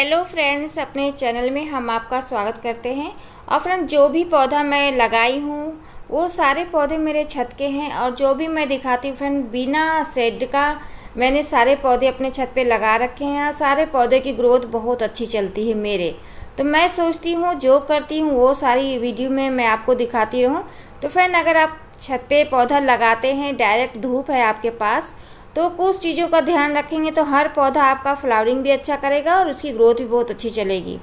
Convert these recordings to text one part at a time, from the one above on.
Hello friends, अपने channel में हम आपका स्वागत करते हैं। और फ्रेंड्स, जो भी पौधा मैं लगाई हूँ वो सारे पौधे मेरे छत के हैं। और जो भी मैं दिखाती हूँ फ्रेंड, बिना शेड का मैंने सारे पौधे अपने छत पे लगा रखे हैं। सारे पौधे की ग्रोथ बहुत अच्छी चलती है मेरे। तो मैं सोचती हूँ जो करती हूँ वो सारी वीडियो में मैं आपको दिखाती रहूँ। तो फ्रेंड, अगर आप छत पे पौधा लगाते हैं, डायरेक्ट धूप है आपके पास, तो कुछ चीज़ों का ध्यान रखेंगे तो हर पौधा आपका फ्लावरिंग भी अच्छा करेगा और उसकी ग्रोथ भी बहुत अच्छी चलेगी।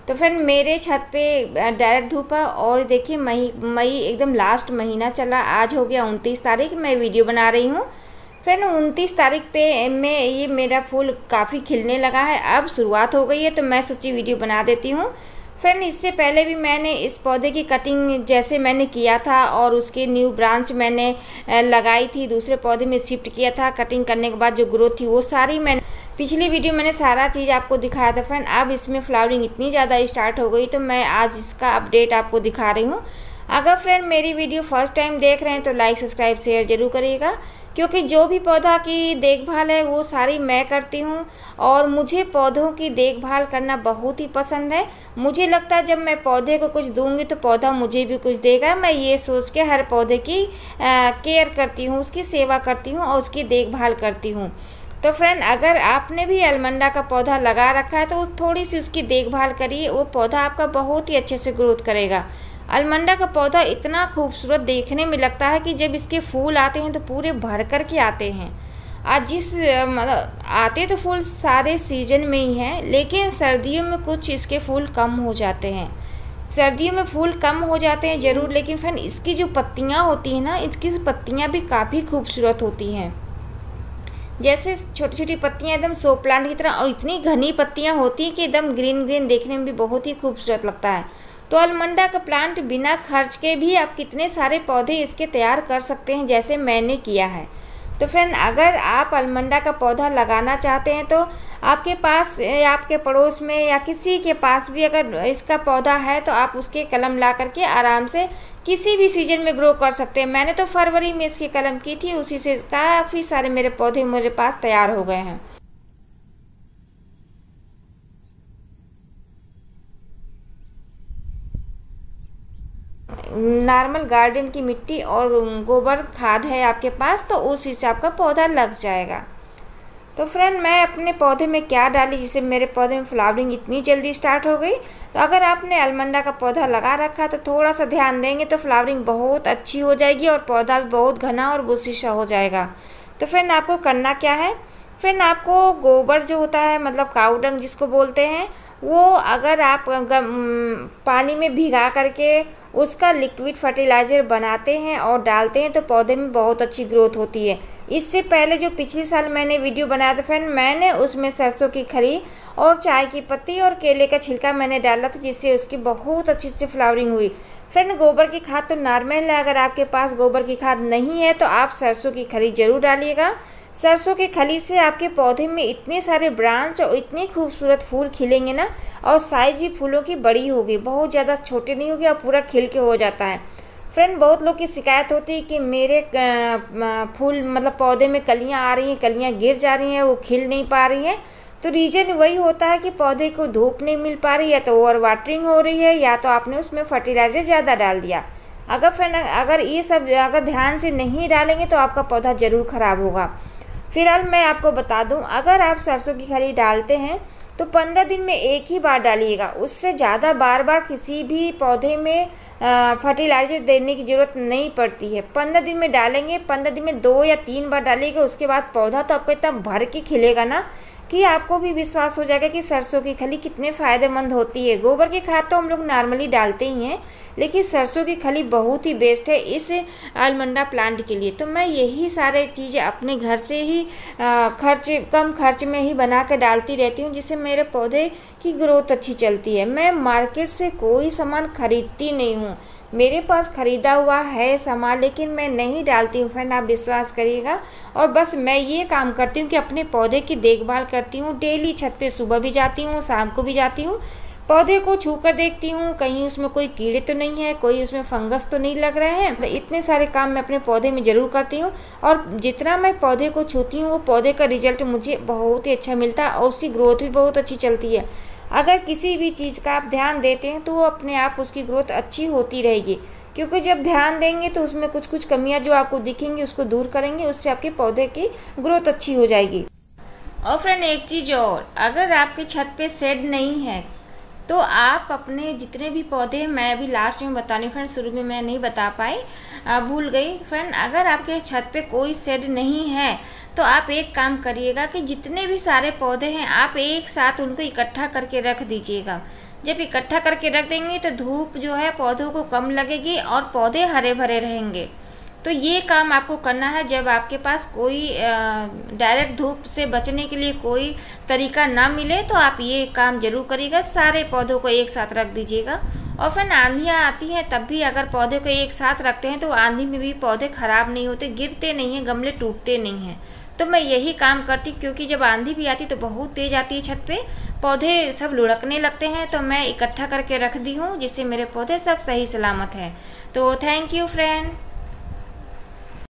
तो फ्रेंड, मेरे छत पे डायरेक्ट धूप है। और देखिए, मई एकदम लास्ट महीना चला। आज हो गया 29 तारीख, मैं वीडियो बना रही हूँ। फ्रेंड, 29 तारीख पे में ये मेरा फूल काफ़ी खिलने लगा है। अब शुरुआत हो गई है तो मैं सोची वीडियो बना देती हूँ। फ्रेंड, इससे पहले भी मैंने इस पौधे की कटिंग जैसे मैंने किया था और उसके न्यू ब्रांच मैंने लगाई थी, दूसरे पौधे में शिफ्ट किया था। कटिंग करने के बाद जो ग्रोथ थी वो सारी मैंने पिछली वीडियो मैंने सारा चीज़ आपको दिखाया था। फ्रेंड, अब इसमें फ्लावरिंग इतनी ज़्यादा स्टार्ट हो गई तो मैं आज इसका अपडेट आपको दिखा रही हूँ। अगर फ्रेंड मेरी वीडियो फर्स्ट टाइम देख रहे हैं तो लाइक, सब्सक्राइब, शेयर ज़रूर करिएगा, क्योंकि जो भी पौधा की देखभाल है वो सारी मैं करती हूँ। और मुझे पौधों की देखभाल करना बहुत ही पसंद है। मुझे लगता है जब मैं पौधे को कुछ दूंगी तो पौधा मुझे भी कुछ देगा। मैं ये सोच के हर पौधे की केयर करती हूँ, उसकी सेवा करती हूँ और उसकी देखभाल करती हूँ। तो फ्रेंड, अगर आपने भी अलमंडा का पौधा लगा रखा है तो थोड़ी सी उसकी देखभाल करिए, वो पौधा आपका बहुत ही अच्छे से ग्रोथ करेगा। अलमंडा का पौधा इतना खूबसूरत देखने में लगता है कि जब इसके फूल आते हैं तो पूरे भर कर के आते हैं। आज जिस मतलब आते तो फूल सारे सीजन में ही हैं, लेकिन सर्दियों में कुछ इसके फूल कम हो जाते हैं। सर्दियों में फूल कम हो जाते हैं ज़रूर, लेकिन फ्रेंड इसकी जो पत्तियाँ होती हैं ना, इसकी पत्तियाँ भी काफ़ी खूबसूरत होती हैं। जैसे छोटी छोटी पत्तियाँ एकदम शो प्लांट की तरह, और इतनी घनी पत्तियाँ होती हैं कि एकदम ग्रीन ग्रीन देखने में भी बहुत ही खूबसूरत लगता है। तो अलमंडा का प्लांट बिना खर्च के भी आप कितने सारे पौधे इसके तैयार कर सकते हैं, जैसे मैंने किया है। तो फ्रेंड, अगर आप अलमंडा का पौधा लगाना चाहते हैं तो आपके पास या आपके पड़ोस में या किसी के पास भी अगर इसका पौधा है तो आप उसके कलम ला करके आराम से किसी भी सीजन में ग्रो कर सकते हैं। मैंने तो फरवरी में इसकी कलम की थी, उसी से काफ़ी सारे मेरे पौधे मेरे पास तैयार हो गए हैं। नॉर्मल गार्डन की मिट्टी और गोबर खाद है आपके पास तो उसी से आपका पौधा लग जाएगा। तो फ्रेंड, मैं अपने पौधे में क्या डाली जिससे मेरे पौधे में फ्लावरिंग इतनी जल्दी स्टार्ट हो गई। तो अगर आपने अलमंडा का पौधा लगा रखा तो थोड़ा सा ध्यान देंगे तो फ्लावरिंग बहुत अच्छी हो जाएगी और पौधा भी बहुत घना और बुशी सा हो जाएगा। तो फ्रेंड, आपको करना क्या है? फ्रेंड, आपको गोबर जो होता है, मतलब काऊ डंग जिसको बोलते हैं, वो अगर आप पानी में भिगा करके उसका लिक्विड फर्टिलाइज़र बनाते हैं और डालते हैं तो पौधे में बहुत अच्छी ग्रोथ होती है। इससे पहले जो पिछले साल मैंने वीडियो बनाया था फ्रेंड, मैंने उसमें सरसों की खरी और चाय की पत्ती और केले का छिलका मैंने डाला था, जिससे उसकी बहुत अच्छी से फ्लावरिंग हुई। फ्रेंड, गोबर की खाद तो नॉर्मल है, अगर आपके पास गोबर की खाद नहीं है तो आप सरसों की खरी ज़रूर डालिएगा। सरसों की खली से आपके पौधे में इतने सारे ब्रांच और इतने खूबसूरत फूल खिलेंगे ना, और साइज भी फूलों की बड़ी होगी, बहुत ज़्यादा छोटे नहीं होगी और पूरा खिल के हो जाता है। फ्रेंड, बहुत लोग की शिकायत होती है कि मेरे फूल मतलब पौधे में कलियां आ रही हैं, कलियां गिर जा रही हैं, वो खिल नहीं पा रही हैं। तो रीज़न वही होता है कि पौधे को धूप नहीं मिल पा रही है, या तो ओवर वाटरिंग हो रही है, या तो आपने उसमें फर्टिलाइज़र ज़्यादा डाल दिया। अगर फ्रेंड अगर ये सब अगर ध्यान से नहीं डालेंगे तो आपका पौधा ज़रूर ख़राब होगा। फिलहाल मैं आपको बता दूं, अगर आप सरसों की खली डालते हैं तो 15 दिन में एक ही बार डालिएगा। उससे ज़्यादा बार बार किसी भी पौधे में फर्टिलाइज़र देने की ज़रूरत नहीं पड़ती है। 15 दिन में डालेंगे, 15 दिन में 2 या 3 बार डालिएगा। उसके बाद पौधा तो आपका इतना भर के खिलेगा ना कि आपको भी विश्वास हो जाएगा कि सरसों की खली कितने फ़ायदेमंद होती है। गोबर की खाद तो हम लोग नॉर्मली डालते ही हैं, लेकिन सरसों की खली बहुत ही बेस्ट है इस अलमंडा प्लांट के लिए। तो मैं यही सारे चीज़ें अपने घर से ही कम खर्च में ही बना कर डालती रहती हूँ, जिससे मेरे पौधे की ग्रोथ अच्छी चलती है। मैं मार्केट से कोई सामान खरीदती नहीं हूँ, मेरे पास ख़रीदा हुआ है सामान, लेकिन मैं नहीं डालती हूँ फ्रेंड, आप विश्वास करिएगा। और बस मैं ये काम करती हूँ कि अपने पौधे की देखभाल करती हूँ। डेली छत पे सुबह भी जाती हूँ, शाम को भी जाती हूँ, पौधे को छू कर देखती हूँ कहीं उसमें कोई कीड़े तो नहीं है, कोई उसमें फंगस तो नहीं लग रहे हैं। तो इतने सारे काम मैं अपने पौधे में ज़रूर करती हूँ, और जितना मैं पौधे को छूती हूँ वो पौधे का रिजल्ट मुझे बहुत ही अच्छा मिलता है और उसकी ग्रोथ भी बहुत अच्छी चलती है। अगर किसी भी चीज़ का आप ध्यान देते हैं तो वो अपने आप उसकी ग्रोथ अच्छी होती रहेगी, क्योंकि जब ध्यान देंगे तो उसमें कुछ कुछ कमियां जो आपको दिखेंगी उसको दूर करेंगे, उससे आपके पौधे की ग्रोथ अच्छी हो जाएगी। और फ्रेंड एक चीज़ और, अगर आपके छत पे शेड नहीं है तो आप अपने जितने भी पौधे हैं, मैं अभी लास्ट में बता रही हूँ फ्रेंड, शुरू में मैं नहीं बता पाई, भूल गई फ्रेंड। अगर आपके छत पे कोई शेड नहीं है तो आप एक काम करिएगा कि जितने भी सारे पौधे हैं आप एक साथ उनको इकट्ठा करके रख दीजिएगा। जब इकट्ठा करके रख देंगे तो धूप जो है पौधों को कम लगेगी और पौधे हरे भरे रहेंगे। तो ये काम आपको करना है। जब आपके पास कोई डायरेक्ट धूप से बचने के लिए कोई तरीका ना मिले तो आप ये काम जरूर करिएगा, सारे पौधों को एक साथ रख दीजिएगा। और फिर आंधियाँ आती हैं तब भी अगर पौधे को एक साथ रखते हैं तो आंधी में भी पौधे ख़राब नहीं होते, गिरते नहीं हैं, गमले टूटते नहीं हैं। तो मैं यही काम करती, क्योंकि जब आंधी भी आती तो बहुत तेज़ आती है छत पे, पौधे सब लुढ़कने लगते हैं, तो मैं इकट्ठा करके रख दी हूँ जिससे मेरे पौधे सब सही सलामत हैं। तो थैंक यू फ्रेंड।